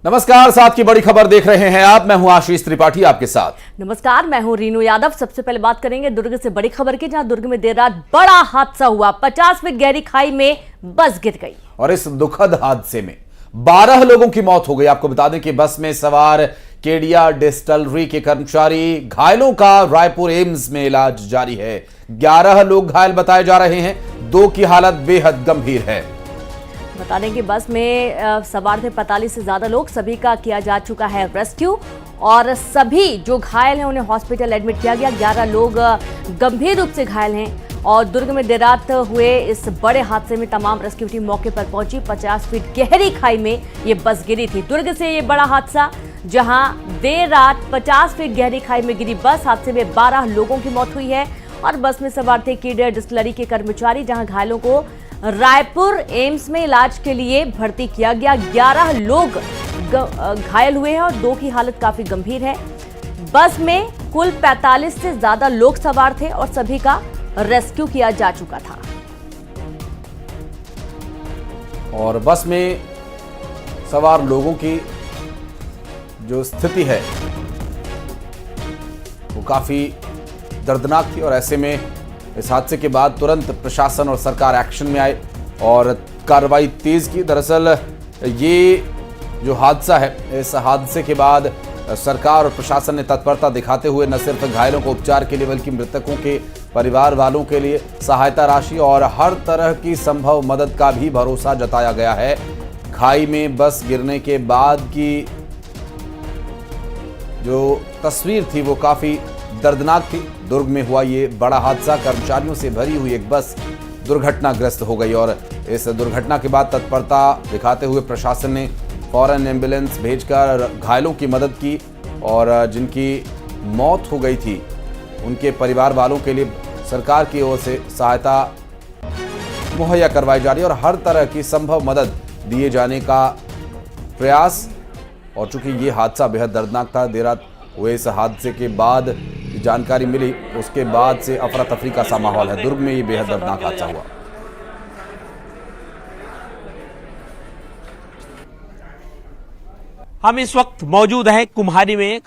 नमस्कार, साथ की बड़ी खबर देख रहे हैं आप। मैं हूं आशीष त्रिपाठी आपके साथ। नमस्कार, मैं हूं रीनू यादव। सबसे पहले बात करेंगे दुर्ग से बड़ी खबर की, जहां दुर्ग में देर रात बड़ा हादसा हुआ। 50 फीट गहरी खाई में बस गिर गई और इस दुखद हादसे में 12 लोगों की मौत हो गई। आपको बता दें कि बस में सवार केडिया डिस्टिलरी के कर्मचारी घायलों का रायपुर एम्स में इलाज जारी है। 11 लोग घायल बताए जा रहे हैं, 2 की हालत बेहद गंभीर है। बता दें कि बस में सवार थे 45 से ज्यादा लोग। सभी का किया जा चुका है रेस्क्यू और सभी जो घायल हैं उन्हें हॉस्पिटल एडमिट किया गया। 11 लोग गंभीर रूप से घायल हैं और दुर्ग में देर रात हुए इस बड़े हादसे में तमाम रेस्क्यू टीम मौके पर पहुंची। 50 फीट गहरी खाई में ये बस गिरी थी। दुर्ग से ये बड़ा हादसा, जहां देर रात 50 फीट गहरी खाई में गिरी बस। हादसे में 12 लोगों की मौत हुई है और बस में सवार थे केडिया डिस्टिलरी के कर्मचारी, जहां घायलों को रायपुर एम्स में इलाज के लिए भर्ती किया गया। 11 लोग घायल हुए हैं और 2 की हालत काफी गंभीर है। बस में कुल 45 से ज्यादा लोग सवार थे और सभी का रेस्क्यू किया जा चुका था। और बस में सवार लोगों की जो स्थिति है वो काफी दर्दनाक थी और ऐसे में इस हादसे के बाद तुरंत प्रशासन और सरकार एक्शन में आए और कार्रवाई तेज की। दरअसल ये जो हादसा है, इस हादसे के बाद सरकार और प्रशासन ने तत्परता दिखाते हुए न सिर्फ घायलों को उपचार के लिए बल्कि मृतकों के परिवार वालों के लिए सहायता राशि और हर तरह की संभव मदद का भी भरोसा जताया गया है। खाई में बस गिरने के बाद की जो तस्वीर थी वो काफी दर्दनाक थी। दुर्ग में हुआ ये बड़ा हादसा, कर्मचारियों से भरी हुई एक बस दुर्घटनाग्रस्त हो गई और इस दुर्घटना के बाद तत्परता दिखाते हुए प्रशासन ने फौरन एम्बुलेंस भेजकर घायलों की मदद की और जिनकी मौत हो गई थी उनके परिवार वालों के लिए सरकार की ओर से सहायता मुहैया करवाई जा रही है और हर तरह की संभव मदद दिए जाने का प्रयास। और चूंकि ये हादसा बेहद दर्दनाक था, देर रात हुए इस हादसे के बाद जानकारी मिली, उसके बाद से अफरा तफरी का सा माहौल है। दुर्ग में ये बेहद दर्दनाक हादसा हुआ। हम इस वक्त मौजूद हैं कुम्हारी में,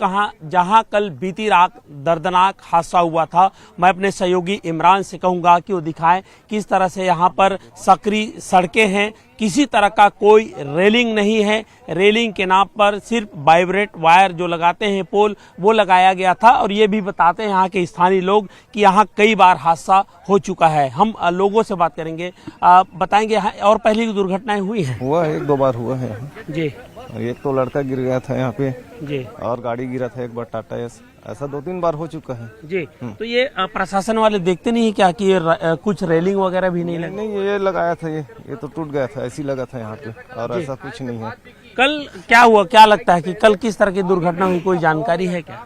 जहां कल बीती रात दर्दनाक हादसा हुआ था। मैं अपने सहयोगी इमरान से कहूंगा कि वो दिखाएं किस तरह से यहां पर सकरी सड़कें हैं, किसी तरह का कोई रेलिंग नहीं है। रेलिंग के नाम पर सिर्फ वाइब्रेट वायर जो लगाते हैं पोल, वो लगाया गया था। और ये भी बताते हैं यहाँ के स्थानीय लोग कि यहाँ कई बार हादसा हो चुका है। हम लोगों से बात करेंगे, बताएंगे यहाँ और पहले की दुर्घटनाएं हुई हैं? हुआ है, 1-2 बार हुआ है जी। एक तो लड़का गिर गया था यहाँ पे जी, और गाड़ी गिरा था एक बार टाटा एस, ऐसा 2-3 बार हो चुका है जी। तो ये प्रशासन वाले देखते नहीं क्या कि ये कुछ रेलिंग वगैरह भी नहीं लगी? नहीं, ये लगाया था, ये तो टूट गया था, ऐसी लगा था यहाँ पे और ऐसा कुछ नहीं है। कल क्या हुआ, क्या लगता है कि कल किस तरह की दुर्घटना हुई, कोई जानकारी है क्या?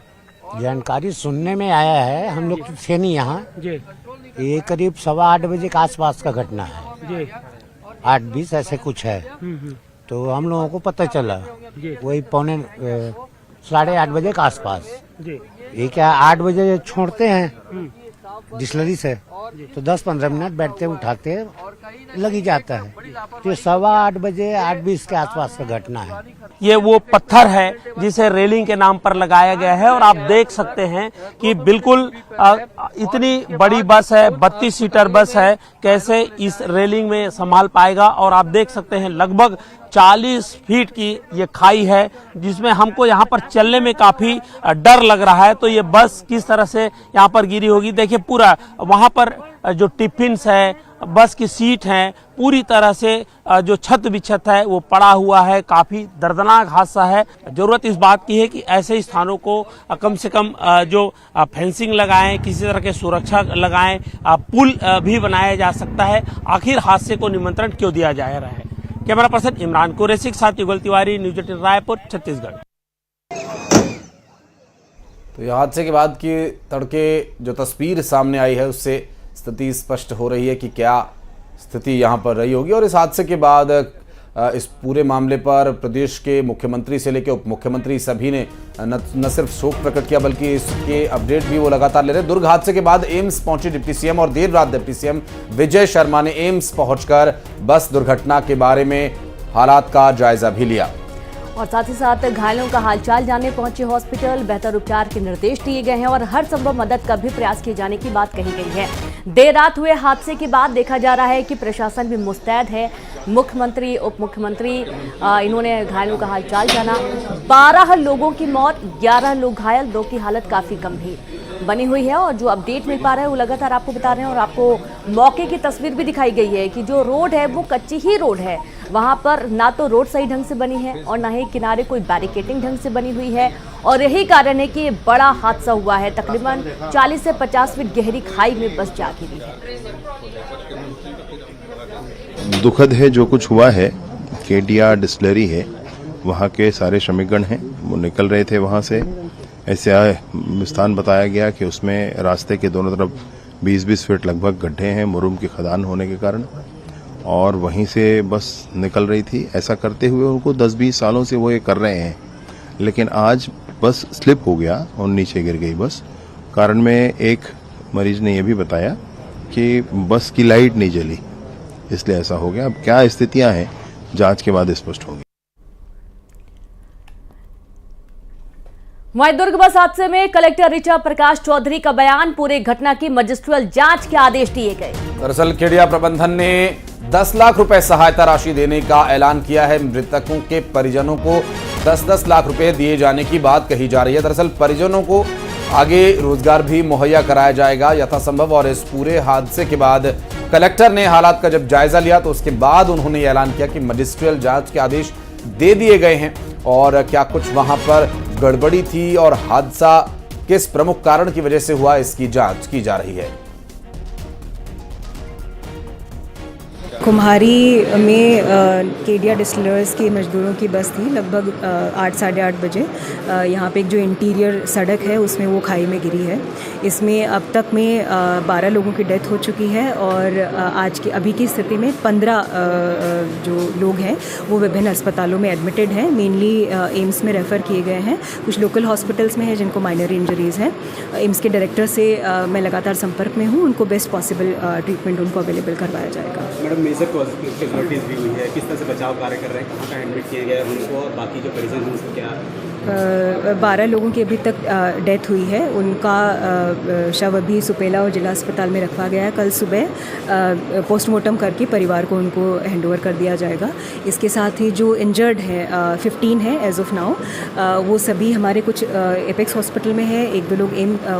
जानकारी सुनने में आया है, हम लोग तो थे नहीं यहाँ। जी ये करीब 8:15 बजे के आसपास का घटना है जी। 8:20 ऐसे कुछ है। तो हम लोगों को पता चला वही 7:30 बजे के आसपास। जी। ये क्या 8 बजे छोड़ते हैं डिस्टिलरी से, तो 10-15 मिनट बैठते उठाते लग ही जाता है। तो 7:15 बजे 8:20 के आसपास का घटना है। ये वो पत्थर है जिसे रेलिंग के नाम पर लगाया गया है और आप देख सकते हैं कि बिल्कुल इतनी बड़ी बस है, 32 सीटर बस है, कैसे इस रेलिंग में संभाल पाएगा। और आप देख सकते हैं लगभग 40 फीट की ये खाई है जिसमें हमको यहाँ पर चलने में काफी डर लग रहा है। तो ये बस किस तरह से यहाँ पर गिरी होगी, देखिए पूरा वहाँ पर जो टिफिन्स है, बस की सीट है, पूरी तरह से जो छत बिछत है वो पड़ा हुआ है। काफी दर्दनाक हादसा है। जरूरत इस बात की है कि ऐसे स्थानों को कम से कम जो फेंसिंग लगाएं, किसी तरह के सुरक्षा लगाएं, पुल भी बनाया जा सकता है। आखिर हादसे को निमंत्रण क्यों दिया जा रहा है? कैमरा पर्सन इमरान कुरैशी के साथ युगल तिवारी, न्यूज 18 रायपुर, छत्तीसगढ़। तो यह हादसे के बाद की तड़के जो तस्वीर सामने आई है उससे स्थिति स्पष्ट हो रही है कि क्या स्थिति यहाँ पर रही होगी। और इस हादसे के बाद इस पूरे मामले पर प्रदेश के मुख्यमंत्री से लेकर उप मुख्यमंत्री सभी ने न सिर्फ शोक प्रकट किया बल्कि इसके अपडेट भी वो लगातार ले रहे हैं। दुर्ग हादसे के बाद एम्स पहुंचे डिप्टी सीएम और देर रात डिप्टी सीएम विजय शर्मा ने एम्स पहुंचकर बस दुर्घटना के बारे में हालात का जायजा भी लिया। और साथ ही साथ घायलों का हालचाल जानने पहुंचे हॉस्पिटल, बेहतर उपचार के निर्देश दिए गए हैं और हर संभव मदद का भी प्रयास किए जाने की बात कही गई है। देर रात हुए हादसे के बाद देखा जा रहा है कि प्रशासन भी मुस्तैद है। मुख्यमंत्री, उप मुख्यमंत्री इन्होंने घायलों का हालचाल जाना। 12 लोगों की मौत, 11 लोग घायल, 2 की हालत काफी गंभीर बनी हुई है। और जो अपडेट मिल पा रहा है वो लगातार आपको बता रहे हैं और आपको मौके की तस्वीर भी दिखाई गई है कि जो रोड है वो कच्ची ही रोड है। वहां पर ना तो रोड सही ढंग से बनी है और ना ही किनारे कोई बैरिकेडिंग ढंग से बनी हुई है और यही कारण है कि ये बड़ा हादसा हुआ है। तकरीबन 40 से 50 फीट गहरी खाई में बस जा गिरी है। दुखद है जो कुछ हुआ है। केडिया डिस्टिलरी है, वहाँ के सारे श्रमिकगण हैं, वो निकल रहे थे वहाँ से। ऐसे स्थान बताया गया कि उसमें रास्ते के दोनों तरफ 20-20 फीट लगभग गड्ढे हैं मुरुम की खदान होने के कारण, और वहीं से बस निकल रही थी। ऐसा करते हुए उनको 10-20 सालों से वो ये कर रहे हैं, लेकिन आज बस स्लिप हो गया और नीचे गिर गई बस। कारण में एक मरीज ने यह भी बताया कि बस की लाइट नहीं जली, इसलिए ऐसा हो गया। अब क्या स्थितियां हैं जांच के बाद स्पष्ट होंगी। वहीं दुर्ग बस हादसे में कलेक्टर ऋचा प्रकाश चौधरी का बयान, पूरे घटना की मजिस्ट्रियल जांच के आदेश दिए गए। दरअसल केडिया प्रबंधन ने 10 लाख रुपए सहायता राशि देने का ऐलान किया है। मृतकों के परिजनों को 10-10 लाख रुपए दिए जाने की बात कही जा रही है। दरअसल परिजनों को आगे रोजगार भी मुहैया कराया जाएगा यथासंभव। और इस पूरे हादसे के बाद कलेक्टर ने हालात का जब जायजा लिया तो उसके बाद उन्होंने ऐलान किया कि मजिस्ट्रियल जांच के आदेश दे दिए गए हैं और क्या कुछ वहां पर गड़बड़ी थी और हादसा किस प्रमुख कारण की वजह से हुआ, इसकी जांच की जा रही है। कुम्हारी में केडिया डिस्टिलर्स के मजदूरों की बस थी। लगभग 8 साढ़े 8 बजे यहाँ पे एक जो इंटीरियर सड़क है उसमें वो खाई में गिरी है। इसमें अब तक में 12 लोगों की डेथ हो चुकी है और आज की अभी की स्थिति में 15 जो लोग हैं वो विभिन्न अस्पतालों में एडमिटेड हैं। मेनली एम्स में रेफ़र किए गए हैं, कुछ लोकल हॉस्पिटल्स में हैं जिनको माइनर इंजरीज़ हैं। एम्स के डायरेक्टर से मैं लगातार संपर्क में हूँ, उनको बेस्ट पॉसिबल ट्रीटमेंट उनको अवेलेबल करवाया जाएगा। मैडम, मेजर कैजुअलिटीज भी हुई है, किस तरह से बचाव कार्य कर रहे हैं, कहाँ का एडमिट किया गया है उनको और बाकी जो परिजन हैं उनको क्या? 12 लोगों की अभी तक डेथ हुई है। उनका शव अभी सुपेला और जिला अस्पताल में रखवा गया है। कल सुबह पोस्टमार्टम करके परिवार को उनको हैंडओवर कर दिया जाएगा। इसके साथ ही जो इंजर्ड हैं 15 हैं एज ऑफ नाउ, वो सभी हमारे कुछ एपेक्स हॉस्पिटल में है, 1-2 लोग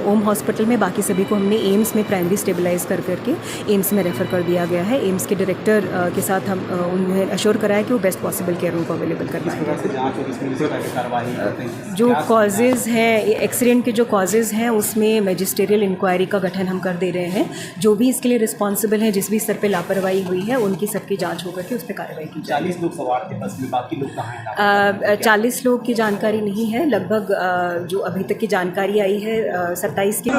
ओम हॉस्पिटल में, बाकी सभी को हमने एम्स में प्राइमरी स्टेबलाइज करके एम्स में रेफ़र कर दिया गया है। एम्स के डायरेक्टर के साथ हम उन्हें अश्योर कराया कि वो बेस्ट पॉसिबल केयर उनको अवेलेबल करवाएंगे। जो कॉजेज़ हैं, एक्सीडेंट के जो कॉजेज़ हैं उसमें मैजिस्ट्रियल इंक्वायरी का गठन हम कर दे रहे हैं। जो भी इसके लिए रिस्पॉन्सिबल हैं, जिस भी स्तर पे लापरवाही हुई है, उनकी सबकी जांच होकर के उस पर कार्रवाई की जाए। 40 लोग सवार थे बस में, बाकी लोग कहाँ हैं? 40 लोग की जानकारी नहीं है। लगभग जो अभी तक की जानकारी आई है 27 की।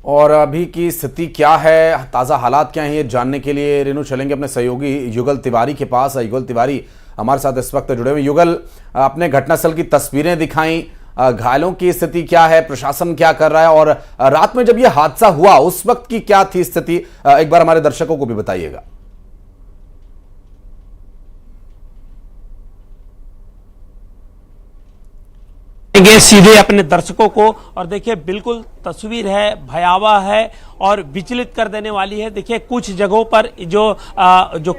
और अभी की स्थिति क्या है, ताज़ा हालात क्या हैं, ये जानने के लिए रेनू चलेंगे अपने सहयोगी युगल तिवारी के पास। युगल तिवारी हमारे साथ इस वक्त जुड़े हुए। युगल, अपने घटनास्थल की तस्वीरें दिखाई, घायलों की स्थिति क्या है, प्रशासन क्या कर रहा है और रात में जब ये हादसा हुआ उस वक्त की क्या थी स्थिति, एक बार हमारे दर्शकों को भी बताइएगा। सीधे अपने दर्शकों को, और देखिए बिल्कुल तस्वीर है, भयावह है और विचलित कर देने वाली है। देखिए कुछ जगहों पर जो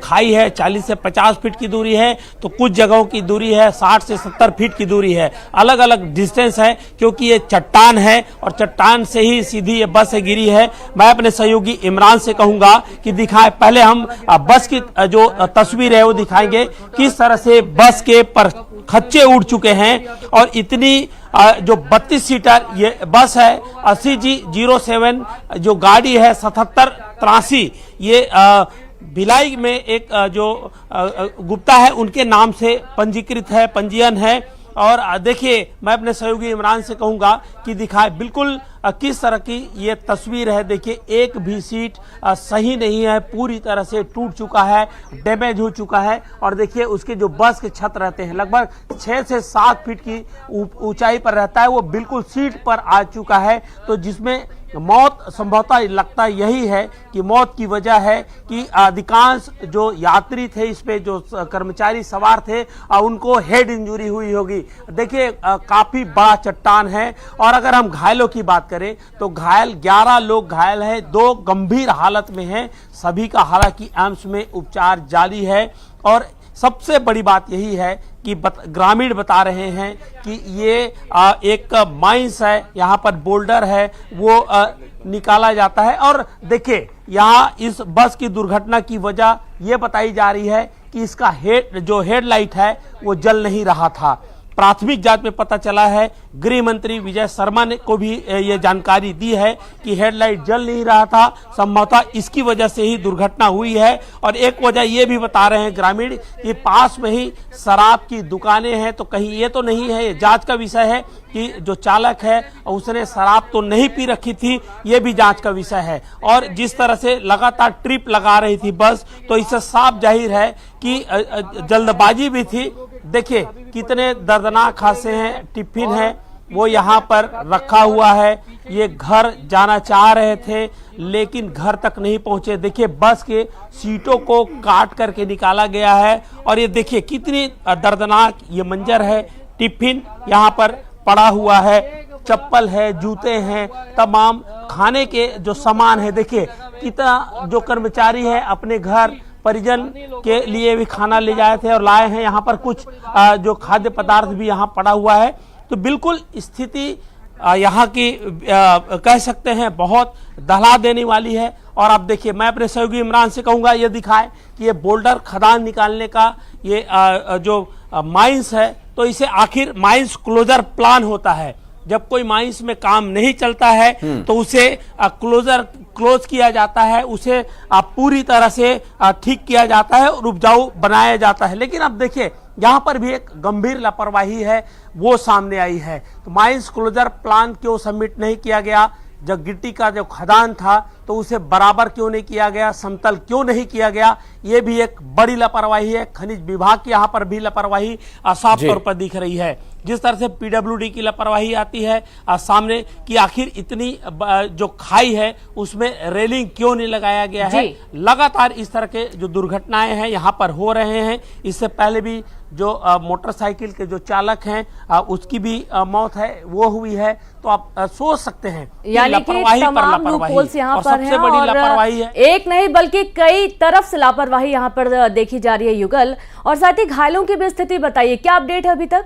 खाई है 40 से 50 फीट की दूरी है, तो कुछ जगहों की दूरी है 60 से 70 फीट की दूरी है। अलग अलग डिस्टेंस है क्योंकि ये चट्टान है और चट्टान से ही सीधी ये बस गिरी है। मैं अपने सहयोगी इमरान से कहूंगा कि दिखाए, पहले हम बस की जो तस्वीर है वो दिखाएंगे, किस तरह से बस के पर खच्चे उड़ चुके हैं और इतनी जो 32 सीटर ये बस है 80G07 जो गाड़ी है 7783, ये भिलाई में एक जो गुप्ता है उनके नाम से पंजीकृत है, पंजीयन है। और देखिए मैं अपने सहयोगी इमरान से कहूंगा कि दिखाए बिल्कुल किस तरह की ये तस्वीर है। देखिए एक भी सीट सही नहीं है, पूरी तरह से टूट चुका है, डैमेज हो चुका है। और देखिए उसके जो बस के छत रहते हैं लगभग 6 से 7 फीट की ऊंचाई पर रहता है, वो बिल्कुल सीट पर आ चुका है। तो जिसमें मौत संभवतः लगता यही है कि मौत की वजह है कि अधिकांश जो यात्री थे, इस पे जो कर्मचारी सवार थे, उनको हेड इंजरी हुई होगी। देखिए काफी बड़ा चट्टान है। और अगर हम घायलों की बात करें तो घायल 11 लोग घायल हैं, 2 गंभीर हालत में हैं, सभी का हालांकि एम्स में उपचार जारी है। और सबसे बड़ी बात यही है कि ग्रामीण बता रहे हैं कि ये एक माइंस है, यहाँ पर बोल्डर है, वो निकाला जाता है। और देखिए यहाँ इस बस की दुर्घटना की वजह ये बताई जा रही है कि इसका हेडलाइट है वो जल नहीं रहा था। प्राथमिक जांच में पता चला है, गृह मंत्री विजय शर्मा ने को भी ये जानकारी दी है कि हेडलाइट जल नहीं रहा था, संभवतः इसकी वजह से ही दुर्घटना हुई है। और एक वजह ये भी बता रहे हैं ग्रामीण कि पास में ही शराब की दुकानें हैं, तो कहीं ये तो नहीं है, ये जांच का विषय है कि जो चालक है उसने शराब तो नहीं पी रखी थी, ये भी जांच का विषय है। और जिस तरह से लगातार ट्रिप लगा रही थी बस, तो इससे साफ जाहिर है कि जल्दबाजी भी थी। देखिए कितने दर्दनाक हादसे हैं। टिफिन है वो यहाँ पर रखा हुआ है, ये घर जाना चाह रहे थे लेकिन घर तक नहीं पहुंचे। देखिए बस के सीटों को काट करके निकाला गया है। और ये देखिए कितनी दर्दनाक ये मंजर है। टिफिन यहाँ पर पड़ा हुआ है, चप्पल है, जूते हैं, तमाम खाने के जो सामान है। देखिए कितना जो कर्मचारी है अपने घर परिजन के लिए भी खाना ले जाए थे और लाए हैं। यहाँ पर कुछ जो खाद्य पदार्थ भी यहाँ पड़ा हुआ है। तो बिल्कुल स्थिति यहाँ की कह सकते हैं बहुत दहला देने वाली है। और अब देखिए मैं अपने सहयोगी इमरान से कहूँगा ये दिखाए कि ये बोल्डर खदान निकालने का ये जो माइंस है, तो इसे आखिर माइंस क्लोजर प्लान होता है। जब कोई माइंस में काम नहीं चलता है तो उसे क्लोज किया जाता है, उसे पूरी तरह से ठीक किया जाता है और उपजाऊ बनाया जाता है। लेकिन अब देखिए यहाँ पर भी एक गंभीर लापरवाही है वो सामने आई है। तो माइंस क्लोजर प्लान क्यों सबमिट नहीं किया गया? जब गिट्टी का जो खदान था तो उसे बराबर क्यों नहीं किया गया, समतल क्यों नहीं किया गया? ये भी एक बड़ी लापरवाही है। खनिज विभाग की यहाँ पर भी लापरवाही साफ तौर पर दिख रही है। जिस तरह से पीडब्ल्यूडी की लापरवाही आती है सामने कि आखिर इतनी जो खाई है उसमें रेलिंग क्यों नहीं लगाया गया है। लगातार इस तरह के जो दुर्घटनाएं हैं यहाँ पर हो रहे हैं। इससे पहले भी जो मोटरसाइकिल के जो चालक हैं उसकी भी मौत है वो हुई है। तो आप सोच सकते हैं यानी कि तमाम लूपहोल्स यहाँ पर हैं और एक नहीं बल्कि कई तरफ से लापरवाही यहाँ पर देखी जा रही है युगल। और साथ ही घायलों की भी स्थिति बताइए, क्या अपडेट है अभी तक?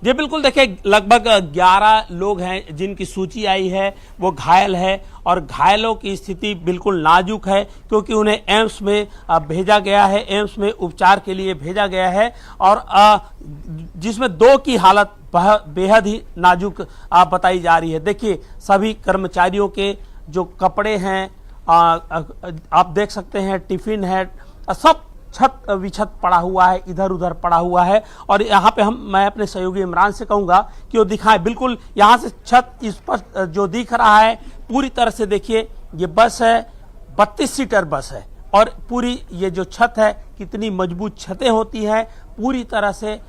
जी बिल्कुल, देखिए लगभग 11 लोग हैं जिनकी सूची आई है, वो घायल है। और घायलों की स्थिति बिल्कुल नाजुक है क्योंकि उन्हें एम्स में भेजा गया है, एम्स में उपचार के लिए भेजा गया है। और जिसमें 2 की हालत बेहद ही नाजुक बताई जा रही है। देखिए सभी कर्मचारियों के जो कपड़े हैं आप देख सकते हैं, टिफिन है, सब छत विछत पड़ा हुआ है, इधर उधर पड़ा हुआ है। और यहाँ पे मैं अपने सहयोगी इमरान से कहूँगा कि वो दिखाएं। बिल्कुल यहाँ से छत स्पष्ट जो दिख रहा है पूरी तरह से। देखिए ये बस है, 32 सीटर बस है और पूरी ये जो छत है कितनी मजबूत छतें होती हैं, पूरी तरह से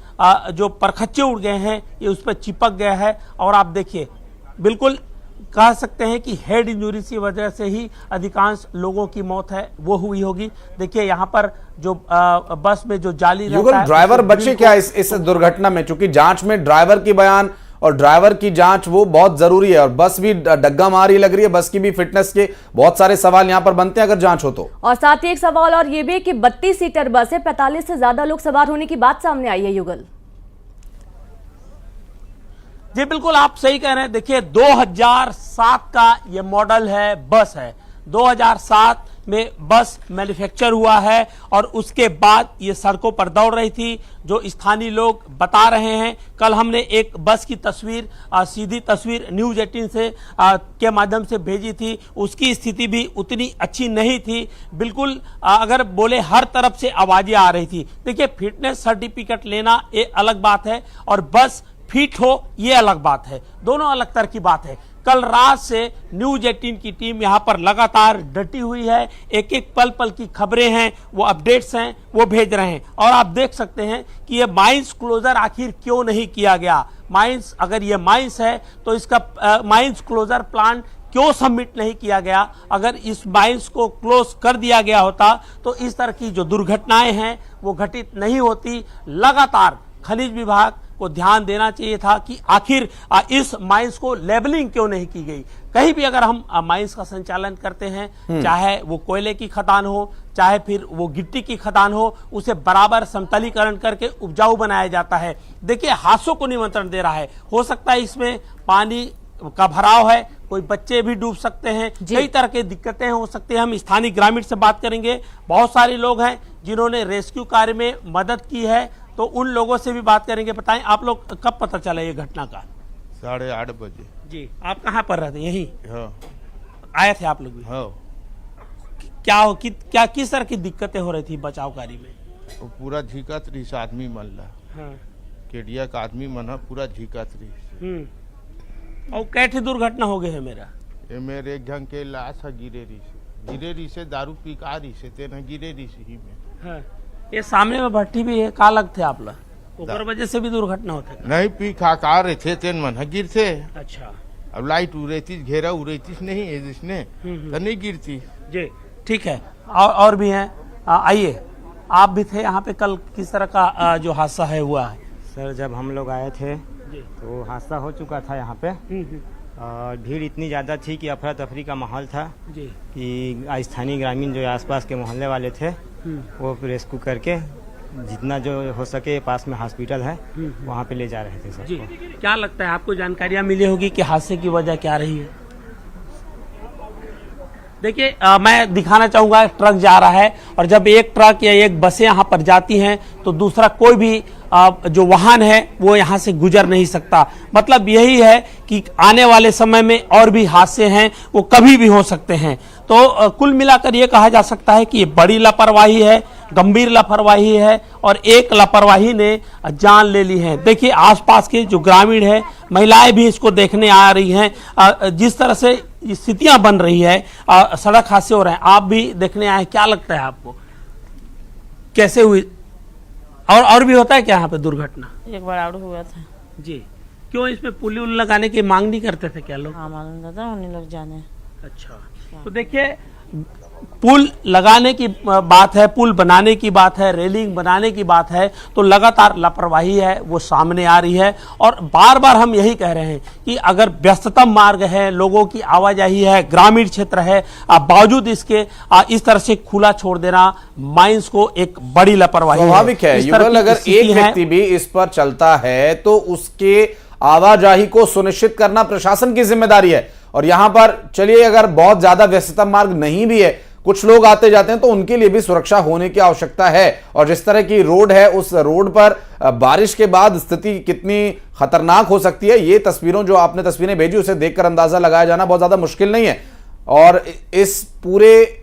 जो परखच्चे उड़ गए हैं ये उस पर चिपक गया है। और आप देखिए बिल्कुल कह सकते हैं कि हेड इंजरी की वजह से ही अधिकांश लोगों की मौत है वो हुई होगी। देखिए यहाँ पर जो बस में जो जाली रहता है, ड्राइवर बचे क्या इस दुर्घटना में? क्योंकि जांच में ड्राइवर की बयान और ड्राइवर की जांच वो बहुत जरूरी है। और बस भी डग्गा मारी लग रही है, बस की भी फिटनेस के बहुत सारे सवाल यहाँ पर बनते हैं अगर जांच हो तो। और साथ ही एक सवाल और ये भी कि 32 सीटर बस है, 45 से ज्यादा लोग सवार होने की बात सामने आई है युगल। जी बिल्कुल आप सही कह रहे हैं। देखिए 2007 का ये मॉडल है, बस है। 2007 में बस मैन्युफैक्चर हुआ है और उसके बाद ये सड़कों पर दौड़ रही थी। जो स्थानीय लोग बता रहे हैं, कल हमने एक बस की तस्वीर सीधी तस्वीर न्यूज़ 18 से के माध्यम से भेजी थी। उसकी स्थिति भी उतनी अच्छी नहीं थी। बिल्कुल अगर बोले हर तरफ से आवाजें आ रही थी। देखिए फिटनेस सर्टिफिकेट लेना एक अलग बात है और बस फिट हो ये अलग बात है, दोनों अलग तरह की बात है। कल रात से न्यूज़ 18 की टीम यहाँ पर लगातार डटी हुई है। एक एक पल पल की खबरें हैं, वो अपडेट्स हैं, वो भेज रहे हैं। और आप देख सकते हैं कि ये माइंस क्लोजर आखिर क्यों नहीं किया गया। माइंस, अगर ये माइंस है तो इसका माइंस क्लोजर प्लान क्यों सबमिट नहीं किया गया? अगर इस माइंस को क्लोज कर दिया गया होता तो इस तरह की जो दुर्घटनाएं हैं वो घटित नहीं होती। लगातार खनिज विभाग को ध्यान देना चाहिए था कि आखिर इस माइंस को लेबलिंग क्यों नहीं की गई। कहीं भी अगर हम माइंस का संचालन करते हैं, चाहे वो कोयले की खदान हो, चाहे फिर वो गिट्टी की खदान हो, उसे बराबर समतलीकरण करके उपजाऊ बनाया जाता है। देखिए, हादसों को निमंत्रण दे रहा है। हो सकता है इसमें पानी का भराव है, कोई बच्चे भी डूब सकते हैं, कई तरह की दिक्कतें हो सकती हैं। हम स्थानीय ग्रामीण से बात करेंगे। बहुत सारे लोग हैं जिन्होंने रेस्क्यू कार्य में मदद की है, तो उन लोगों से भी बात करेंगे। बताएं, आप लोग कब पता चला ये घटना का? 8:30 बजे। जी, आप कहाँ पर रहते? यहीं हाँ। आए थे आप लोग भी? हाँ। क्या किस तरह की दिक्कतें हो रही थी बचाव कार्य में? वो पूरा झीकत रही से आदमी मन ला। हाँ। केडिया का आदमी मन पूरा झीकत रही। और कैठी दुर्घटना हो गई है मेरा? ये मेरे एक जन के लाश है गिरे रही से दारू पी का रही से तेना गिरे रही से ही में। हाँ। ये सामने में भट्टी भी है, का लग थे आप लोग, ओकर वजह से भी दुर्घटना होते? नहीं, पी खा का रहे थे तेन मन गिर थे। अच्छा। अब लाइट उड़ती घेरा उड़ती नहीं है जिसने तो नहीं गिरती। जी, ठीक है। और भी हैं, आइए। आप भी थे यहाँ पे कल, किस तरह का जो हादसा है हुआ है? सर, जब हम लोग आए थे तो हादसा हो चुका था यहाँ पे। और भीड़ इतनी ज़्यादा थी कि अफरा तफरी का माहौल था जी। कि स्थानीय ग्रामीण जो आसपास के मोहल्ले वाले थे वो रेस्क्यू करके जितना जो हो सके पास में हॉस्पिटल है वहाँ पे ले जा रहे थे जी। सबको। क्या लगता है, आपको जानकारियाँ मिली होगी कि हादसे की वजह क्या रही है? देखिए, मैं दिखाना चाहूंगा, ट्रक जा रहा है और जब एक ट्रक या एक बसें यहाँ पर जाती हैं तो दूसरा कोई भी जो वाहन है वो यहाँ से गुजर नहीं सकता। मतलब यही है कि आने वाले समय में और भी हादसे हैं, वो कभी भी हो सकते हैं। तो कुल मिलाकर ये कहा जा सकता है कि ये बड़ी लापरवाही है, गंभीर लापरवाही है और एक लापरवाही ने जान ले ली है। देखिए, आसपास के जो ग्रामीण है, महिलाएं भी इसको देखने आ रही हैं। जिस तरह से स्थितियां बन रही है, सड़क हादसे हो रहे हैं, आप भी देखने आए। क्या लगता है आपको, कैसे हुई? और भी होता है क्या यहाँ पे दुर्घटना? एक बार आउट हुआ था जी। क्यों इसमें पुल लगाने की मांग नहीं करते थे क्या लोग? हाँ, मालूम था उन्हीं लोग जाने। अच्छा, तो देखिए, पुल लगाने की बात है, पुल बनाने की बात है, रेलिंग बनाने की बात है, तो लगातार लापरवाही है वो सामने आ रही है। और बार बार हम यही कह रहे हैं कि अगर व्यस्ततम मार्ग है, लोगों की आवाजाही है, ग्रामीण क्षेत्र है, बावजूद इसके इस तरह से खुला छोड़ देना माइंस को एक बड़ी लापरवाही है। स्वाभाविक है युगल, अगर एक व्यक्ति भी इस पर चलता है तो उसके आवाजाही को सुनिश्चित करना प्रशासन की जिम्मेदारी है। और यहां पर चलिए, अगर बहुत ज्यादा व्यस्ततम मार्ग नहीं भी है, कुछ लोग आते जाते हैं, तो उनके लिए भी सुरक्षा होने की आवश्यकता है। और जिस तरह की रोड है, उस रोड पर बारिश के बाद स्थिति कितनी खतरनाक हो सकती है, ये तस्वीरों जो आपने तस्वीरें भेजी उसे देखकर अंदाजा लगाया जाना बहुत ज्यादा मुश्किल नहीं है। और इस पूरे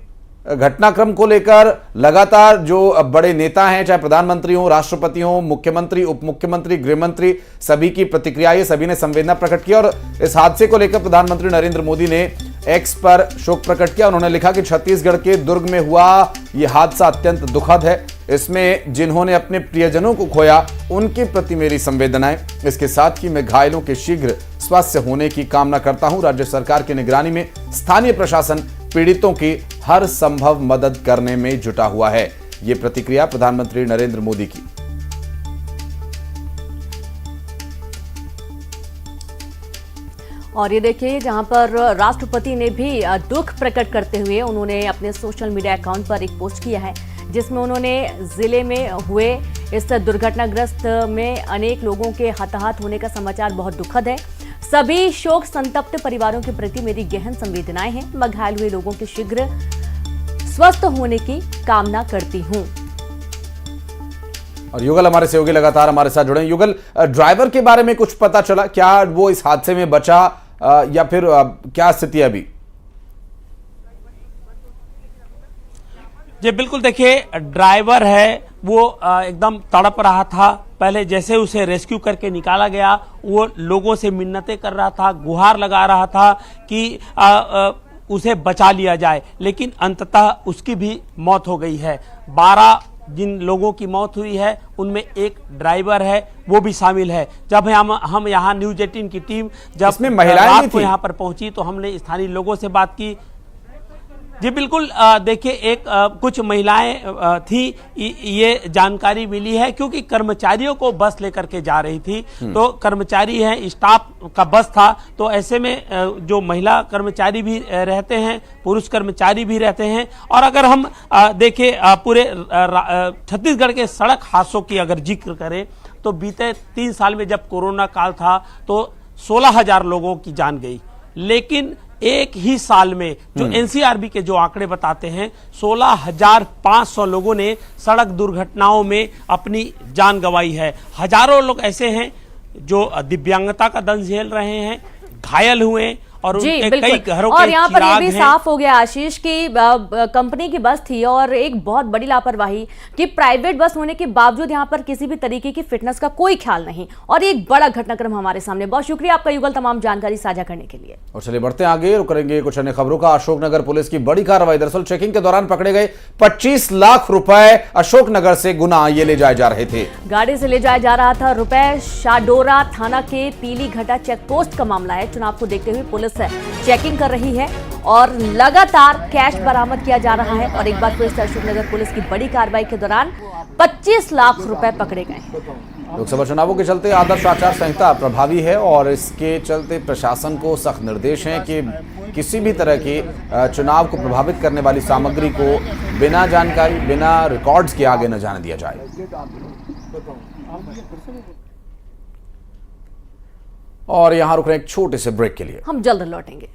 घटनाक्रम को लेकर लगातार जो बड़े नेता हैं, चाहे प्रधानमंत्री हो, राष्ट्रपति हो, मुख्यमंत्री, उप मुख्यमंत्री, गृहमंत्री, सभी की प्रतिक्रिया, सभी ने संवेदना प्रकट की। और इस हादसे को लेकर प्रधानमंत्री नरेंद्र मोदी ने एक्स पर शोक प्रकट किया। उन्होंने लिखा कि छत्तीसगढ़ के दुर्ग में हुआ यह हादसा अत्यंत दुखद है। इसमें जिन्होंने अपने प्रियजनों को खोया उनके प्रति मेरी संवेदनाएं। इसके साथ ही मैं घायलों के शीघ्र स्वस्थ होने की कामना करता हूं। राज्य सरकार की निगरानी में स्थानीय प्रशासन पीड़ितों की हर संभव मदद करने में जुटा हुआ है। ये प्रतिक्रिया प्रधानमंत्री नरेंद्र मोदी की। और ये देखिए, जहां पर राष्ट्रपति ने भी दुख प्रकट करते हुए उन्होंने अपने सोशल मीडिया अकाउंट पर एक पोस्ट किया है, जिसमें उन्होंने जिले में हुए इस दुर्घटनाग्रस्त में अनेक लोगों के हताहत होने का समाचार बहुत दुखद है। सभी शोक संतप्त परिवारों के प्रति मेरी गहन संवेदनाएं हैं। मैं घायल हुए लोगों के शीघ्र स्वस्थ होने की कामना करती हूं। और युगल हमारे सहयोगी लगातार हमारे साथ जुड़े हैं। युगल, ड्राइवर के बारे में कुछ पता चला क्या? वो इस हादसे में बचा या फिर क्या स्थिति है अभी? जी बिल्कुल, देखिए, ड्राइवर है वो एकदम तड़प रहा था। पहले जैसे उसे रेस्क्यू करके निकाला गया, वो लोगों से मिन्नतें कर रहा था, गुहार लगा रहा था कि उसे बचा लिया जाए, लेकिन अंततः उसकी भी मौत हो गई है। 12 जिन लोगों की मौत हुई है उनमें एक ड्राइवर है, वो भी शामिल है। जब हम यहाँ न्यूज 18 की टीम जब इसमें महिलाएं भी रात को थी। यहाँ पर पहुंची तो हमने स्थानीय लोगों से बात की। जी बिल्कुल, देखिए एक कुछ महिलाएं थी, ये जानकारी मिली है क्योंकि कर्मचारियों को बस लेकर के जा रही थी, तो कर्मचारी हैं, स्टाफ का बस था, तो ऐसे में जो महिला कर्मचारी भी रहते हैं, पुरुष कर्मचारी भी रहते हैं। और अगर हम देखें पूरे छत्तीसगढ़ के सड़क हादसों की अगर जिक्र करें तो बीते 3 साल में जब कोरोना काल था तो 16,000 लोगों की जान गई, लेकिन एक ही साल में जो एनसीआरबी के जो आंकड़े बताते हैं 16,500 लोगों ने सड़क दुर्घटनाओं में अपनी जान गंवाई है। हजारों लोग ऐसे हैं जो दिव्यांगता का दंश झेल रहे हैं, घायल हुए और उनके कई घरों और के यहाँ पर ये भी हैं। साफ हो गया आशीष की कंपनी की बस थी और एक बहुत बड़ी लापरवाही कि प्राइवेट बस होने के बावजूद यहाँ पर किसी भी तरीके की फिटनेस का कोई ख्याल नहीं, और एक बड़ा घटनाक्रम हमारे सामने। बहुत शुक्रिया आपका युगल तमाम जानकारी साझा करने के लिए। और चलिए बढ़ते हैं आगे, रुक करेंगे कुछ अन्य खबरों का। अशोकनगर पुलिस की बड़ी कार्रवाई। दरअसल चेकिंग के दौरान पकड़े गए 25 लाख रुपए अशोकनगर से गुना ये ले जाए जा रहे थे। गाड़ी से ले जाया जा रहा था रुपए। शाडोरा थाना के पीली घटा चेक पोस्ट का मामला है। चुनाव को देखते हुए पुलिस चेकिंग कर रही है और लगातार कैश बरामद किया जा रहा है। और एक बार फिर से अशोकनगर पुलिस की बड़ी कार्रवाई के दौरान 25 लाख रुपए पकड़े गए। लोकसभा चुनावों के चलते आदर्श आचार संहिता प्रभावी है और इसके चलते प्रशासन को सख्त निर्देश हैं कि किसी भी तरह के चुनाव को प्रभावित करने वाली सामग्री को बिना जानकारी, बिना रिकॉर्ड्स के आगे न जाने दिया जाए। और यहां रुक रहे एक छोटे से ब्रेक के लिए, हम जल्द लौटेंगे।